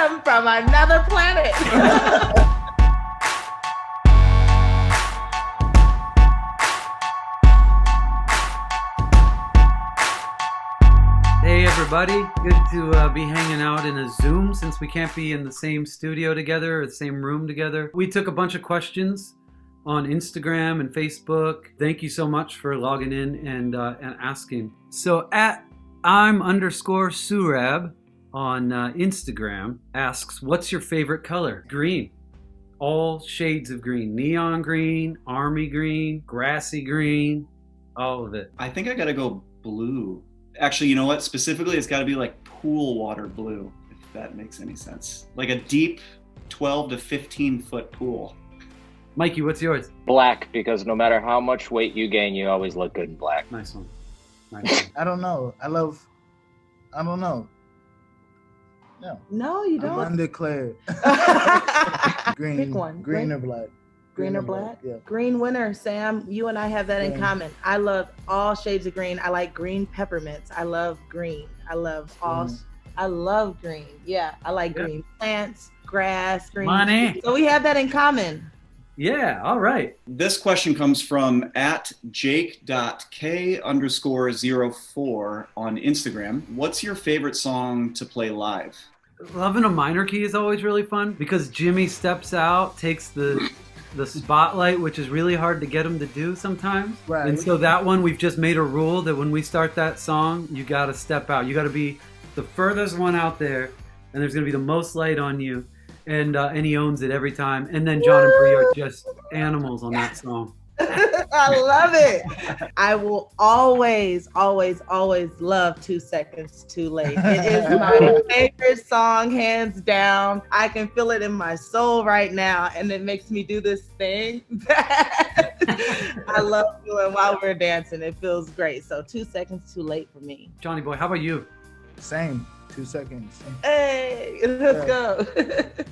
am from another planet. Hey everybody, good to be hanging out in a Zoom since we can't be in the same studio together or the same room together. We took a bunch of questions on Instagram and Facebook. Thank you so much for logging in and asking. So at I'm_Surab on Instagram asks, what's your favorite color? Green. All shades of green. Neon green, army green, grassy green, all of it. I think I gotta go blue. Actually, you know what? Specifically, it's gotta be like pool water blue, if that makes any sense. Like a deep 12 to 15 foot pool. Mikey, what's yours? Black, because no matter how much weight you gain, you always look good in black. Nice one. Nice one. I don't know. I don't know. No, you don't. Undeclared. Green. Pick one. Green or black. Green or black? Yeah. Green winner, Sam. You and I have that in Green. common. I love all shades of green. I like green peppermints. I love green. I love all. I love green. Yeah, I like green plants, grass, green. Money. So we have that in common. Yeah, all right. This question comes from @jake.k_04 on Instagram. What's your favorite song to play live? Loving a minor key is always really fun because Jimmy steps out, takes the spotlight, which is really hard to get him to do sometimes. Right. And so that one, we've just made a rule that when we start that song, you got to step out. You got to be the furthest one out there, and there's going to be the most light on you. And he owns it every time. And then John and Brie are just animals on that song. I love it. I will always, always, always love 2 Seconds Too Late. It is my favorite song, hands down. I can feel it in my soul right now, and it makes me do this thing that I love doing while we're dancing. It feels great. So 2 Seconds Too Late for me. Johnny boy, how about you? Same. 2 seconds. Hey, let's go.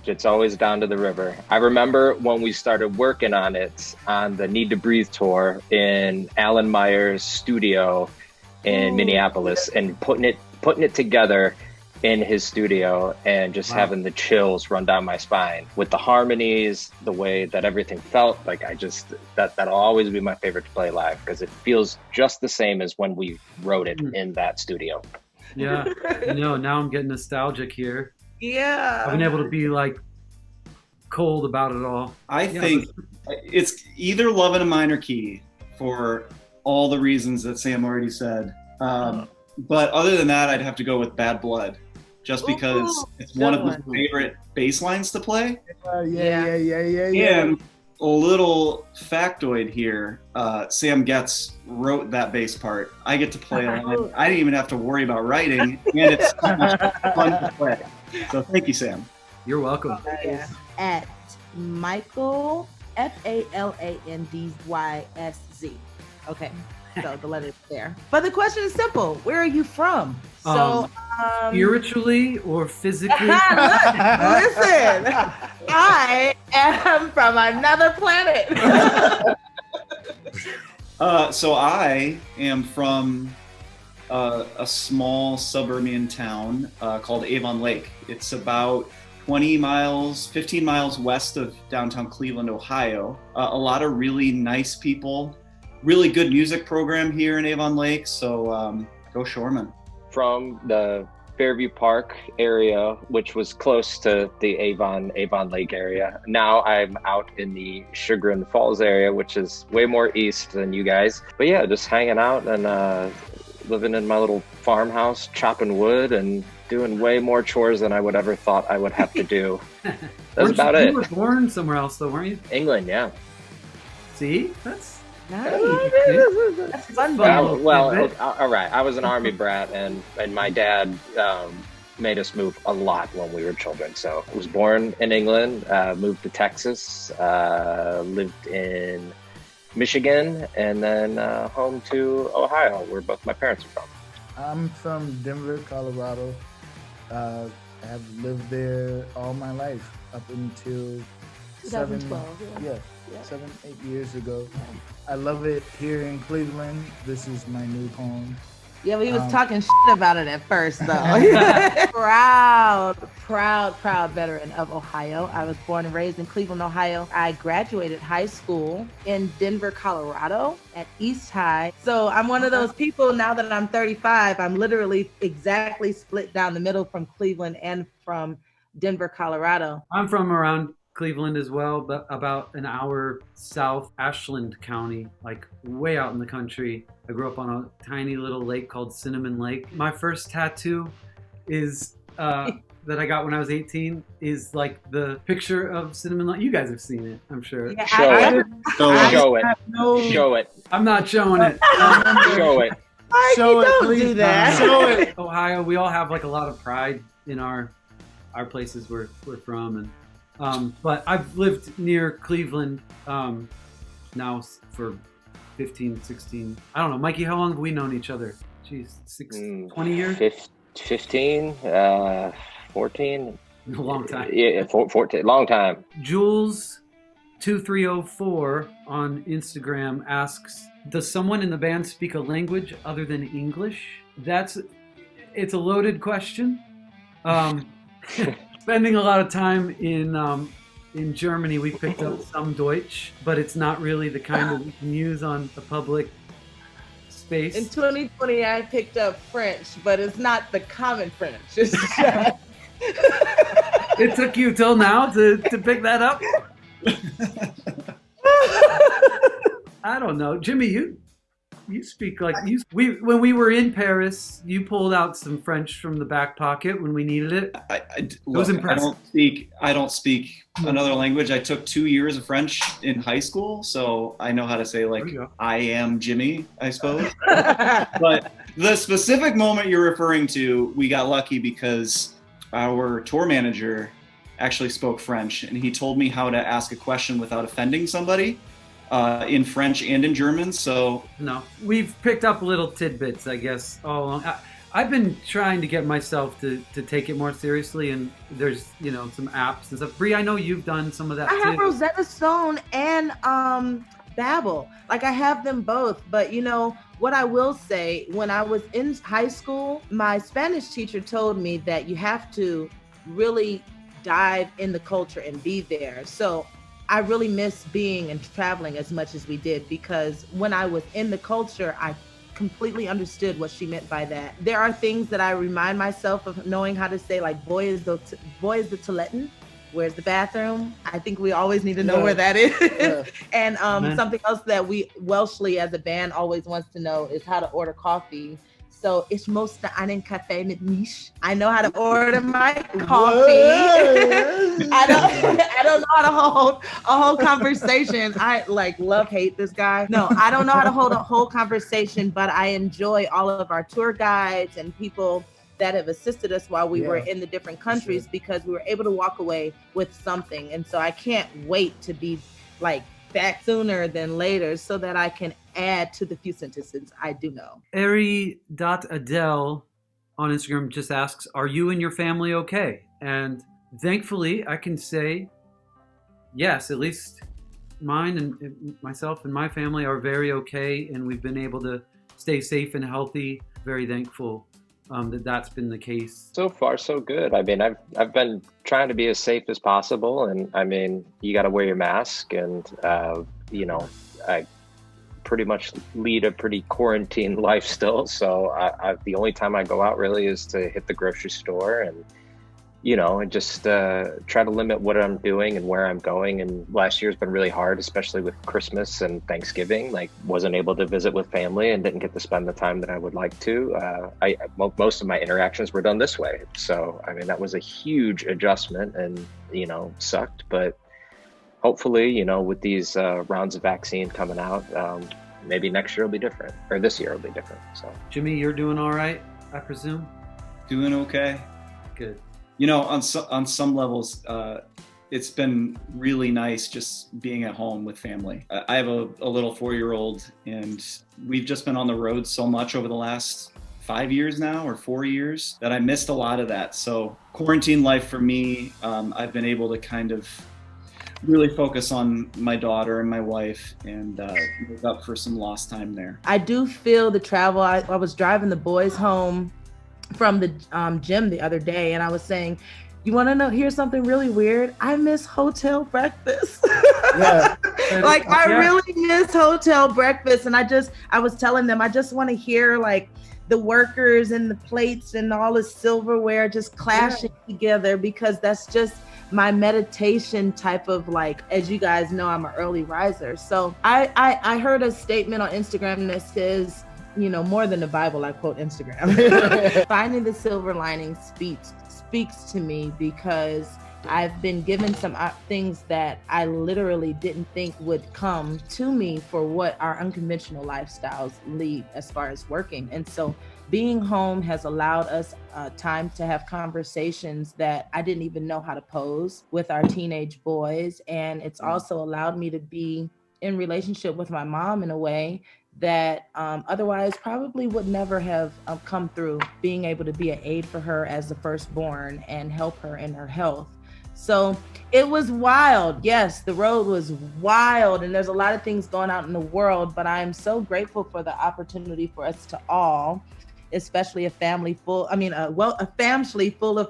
It's always down to the river. I remember when we started working on it on the Need to Breathe tour in Alan Meyer's studio in Minneapolis, and putting it together in his studio and just having the chills run down my spine with the harmonies, the way that everything felt. Like that'll always be my favorite to play live because it feels just the same as when we wrote it in that studio. Yeah, now I'm getting nostalgic here. Yeah. I've been able to be like cold about it all. I think it's either Love in a Minor Key for all the reasons that Sam already said. But other than that, I'd have to go with Bad Blood, just because it's one of my favorite bass lines to play. Yeah. And a little factoid here, Sam Getz wrote that bass part. I get to play along. I didn't even have to worry about writing, and it's so much fun to play. So thank you, Sam. You're welcome. At Michael, FALANDYSZ. Okay, so the letter's there. But the question is simple. Where are you from? So, spiritually or physically? Listen, I am from another planet. So I am from a small suburban town called Avon Lake. It's about 15 miles west of downtown Cleveland, Ohio. A lot of really nice people, really good music program here in Avon Lake. So go Shoreman. From the Fairview Park area, which was close to the Avon Lake area. Now I'm out in the Chagrin Falls area, which is way more east than you guys. But yeah, just hanging out and living in my little farmhouse, chopping wood and doing way more chores than I would ever thought I would have to do. That's about it. You were born somewhere else though, weren't you? England, yeah. See? That's fun. Well, all right. I was an army brat, and my dad made us move a lot when we were children. So I was born in England, moved to Texas, lived in Michigan, and then home to Ohio, where both my parents are from. I'm from Denver, Colorado. I have lived there all my life up until 2012. 7-8 years ago. I love it here in Cleveland. This is my new home. Yeah, we was talking shit about it at first, though. proud veteran of Ohio. I was born and raised in Cleveland, Ohio. I graduated high school in Denver, Colorado at East High. So I'm one of those people, now that I'm 35, I'm literally exactly split down the middle from Cleveland and from Denver, Colorado. I'm from around Cleveland as well, but about an hour south, Ashland County, like way out in the country. I grew up on a tiny little lake called Cinnamon Lake. My first tattoo is that I got when I was 18 is like the picture of Cinnamon Lake. You guys have seen it, I'm sure. Yeah, Show it. Show it. I'm not showing it. Show it. Show it, don't do that. Show it. Ohio, we all have like a lot of pride in our places we're from, and but I've lived near Cleveland now for 15, 16. I don't know, Mikey, how long have we known each other? Jeez, 20 years? 15, 14. A long time. Yeah, 14, long time. Jules2304 on Instagram asks, does someone in the band speak a language other than English? It's a loaded question. Spending a lot of time in Germany, we picked up some Deutsch, but it's not really the kind that we can use on a public space. In 2020, I picked up French, but it's not the common French. It's It took you till now to pick that up? I don't know. Jimmy, you speak like when we were in Paris, you pulled out some French from the back pocket when we needed it. It was impressive. I don't speak another language. I took 2 years of French in high school, so I know how to say like I am Jimmy, I suppose. But the specific moment you're referring to, we got lucky because our tour manager actually spoke French, and he told me how to ask a question without offending somebody. In French and in German, so... No, we've picked up little tidbits, I guess, all along. I've been trying to get myself to take it more seriously, and there's, some apps and stuff. Bree, I know you've done some of that, I have Rosetta Stone and Babbel. Like, I have them both, but, what I will say, when I was in high school, my Spanish teacher told me that you have to really dive in the culture and be there. So I really miss being and traveling as much as we did, because when I was in the culture, I completely understood what she meant by that. There are things that I remind myself of knowing how to say, like, boy is the toiletten, where's the bathroom? I think we always need to know where that is. Yeah. And something else that we, Welshly as a band, always wants to know is how to order coffee. So ich musste einen Kaffee mit Milch. I know how to order my coffee. I don't know how to hold a whole conversation. I hate this guy. No, I don't know how to hold a whole conversation, but I enjoy all of our tour guides and people that have assisted us while we were in the different countries, because we were able to walk away with something. And so I can't wait to be back sooner than later so that I can add to the few sentences I do know. Ari.Adele on Instagram just asks, are you and your family okay? And thankfully, I can say yes, at least mine and myself and my family are very okay, and we've been able to stay safe and healthy. Very thankful that's been the case. So far, so good. I mean, I've been trying to be as safe as possible, and I mean, you got to wear your mask, and I pretty much lead a pretty quarantine life still. So the only time I go out really is to hit the grocery store and just try to limit what I'm doing and where I'm going. And last year's been really hard, especially with Christmas and Thanksgiving. Wasn't able to visit with family and didn't get to spend the time that I would like to. Most of my interactions were done this way. So, I mean, that was a huge adjustment and, sucked. But hopefully, with these rounds of vaccine coming out, maybe next year will be different, or this year will be different. So, Jimmy, you're doing all right, I presume? Doing okay. Good. On some levels, it's been really nice just being at home with family. I have a little 4-year-old, and we've just been on the road so much over the last 5 years now, or 4 years, that I missed a lot of that. So quarantine life for me, I've been able to kind of really focus on my daughter and my wife and make up for some lost time there. I do feel the travel. I was driving the boys home from the gym the other day, and I was saying, you want to know, here's something really weird. I miss hotel breakfast. Yeah. Like, I really miss hotel breakfast. And I was telling them, I just want to hear like the workers and the plates and all the silverware just clashing together, because that's just my meditation type of, like, as you guys know, I'm an early riser. So I heard a statement on Instagram that says, you know, more than the Bible, I quote Instagram. Finding the silver lining speaks to me, because I've been given some things that I literally didn't think would come to me for what our unconventional lifestyles lead as far as working. And so being home has allowed us time to have conversations that I didn't even know how to pose with our teenage boys. And it's also allowed me to be in relationship with my mom in a way that otherwise probably would never have come through, being able to be an aid for her as the firstborn and help her in her health. So it was wild. Yes, the road was wild, and there's a lot of things going on in the world, but I'm so grateful for the opportunity for us to all, especially a family full of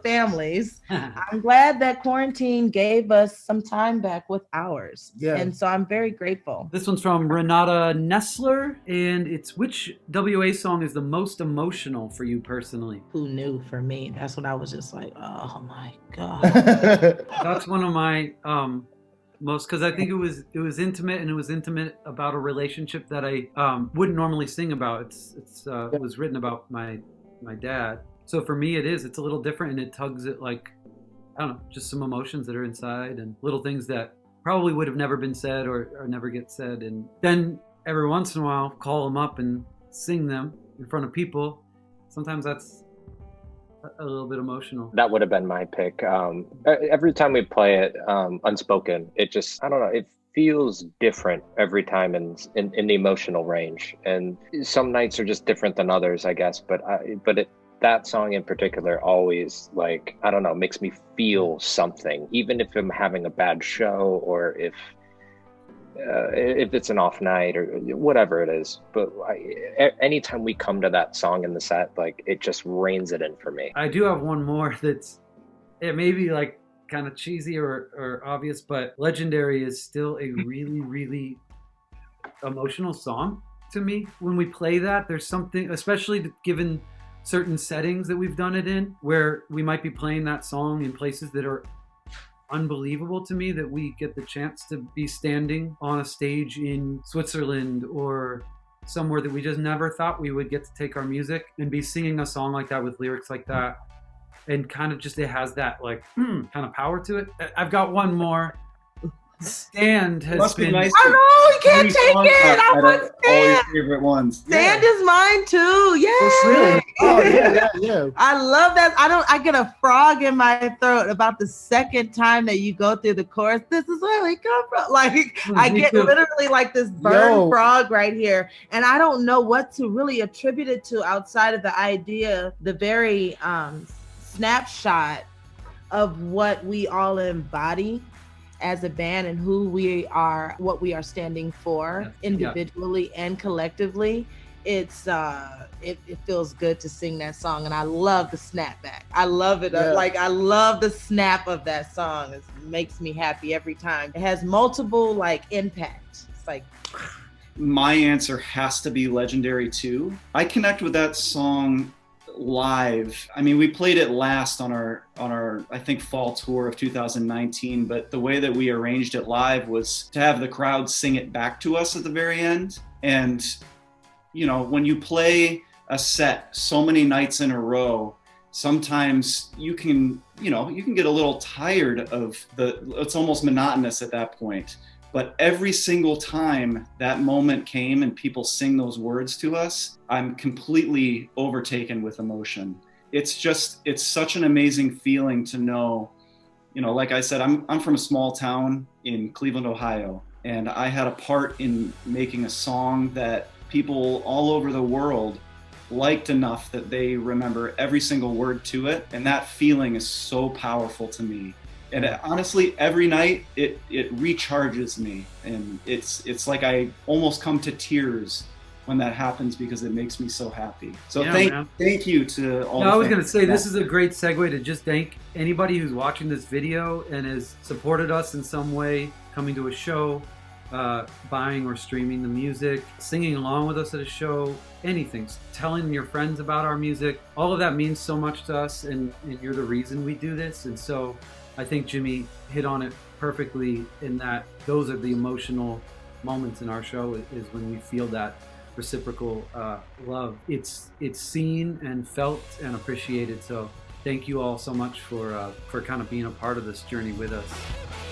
families. I'm glad that quarantine gave us some time back with ours. Yeah. And so I'm very grateful. This one's from Renata Nessler, and it's, which WA song is the most emotional for you personally? Who knew? For me, that's what I was just like, oh my God. That's one of my most, because I think it was intimate, and it was intimate about a relationship that I wouldn't normally sing about. It was written about my dad. So for me, it's a little different, and it tugs at, like, I don't know, just some emotions that are inside and little things that probably would have never been said or never get said. And then every once in a while, call them up and sing them in front of people. Sometimes that's a little bit emotional. That would have been my pick. Every time we play it, Unspoken, it just, I don't know, it feels different every time in the emotional range. And some nights are just different than others, I guess. But that song in particular always, like, I don't know, makes me feel something, even if I'm having a bad show, or if it's an off night or whatever it is. But anytime we come to that song in the set, like, it just reins it in for me. I do have one more that's, it may be like kind of cheesy or obvious, but Legendary is still a really, really emotional song to me. When we play that, there's something, especially given certain settings that we've done it in, where we might be playing that song in places that are unbelievable to me, that we get the chance to be standing on a stage in Switzerland or somewhere that we just never thought we would get to take our music and be singing a song like that with lyrics like that. And kind of just, it has that, like, kind of power to it. I've got one more. Stand has been... Nice. I know, you can't take it. I want all Stand. your favorite ones. Stand is mine too. Yay. Really? Oh, yeah. I love that. I get a frog in my throat about the second time that you go through the chorus. This is where we come from. Like, I get literally like this burn frog right here. And I don't know what to really attribute it to outside of the idea, the very snapshot of what we all embody as a band and who we are, what we are standing for individually and collectively. It's it feels good to sing that song, and I love the snapback. I love it. Like, I love the snap of that song. It makes me happy every time. It has multiple, like, impact. It's like, my answer has to be Legendary 2. I connect with that song live. I mean, we played it last on our I think fall tour of 2019, but the way that we arranged it live was to have the crowd sing it back to us at the very end. And you know, when you play a set so many nights in a row, sometimes you can get a little tired of it's almost monotonous at that point. But every single time that moment came and people sing those words to us, I'm completely overtaken with emotion. It's such an amazing feeling to know, you know, like I said, I'm from a small town in Cleveland, Ohio, and I had a part in making a song that people all over the world liked enough that they remember every single word to it. And that feeling is so powerful to me. And honestly, every night it recharges me, and it's like I almost come to tears when that happens because it makes me so happy. So thank you to all. No, I was going to say this is a great segue to just thank anybody who's watching this video and has supported us in some way, coming to a show, buying or streaming the music, singing along with us at a show, anything, telling your friends about our music. All of that means so much to us, and you're the reason we do this. And so I think Jimmy hit on it perfectly in that those are the emotional moments in our show is when we feel that reciprocal love. It's seen and felt and appreciated. So thank you all so much for kind of being a part of this journey with us.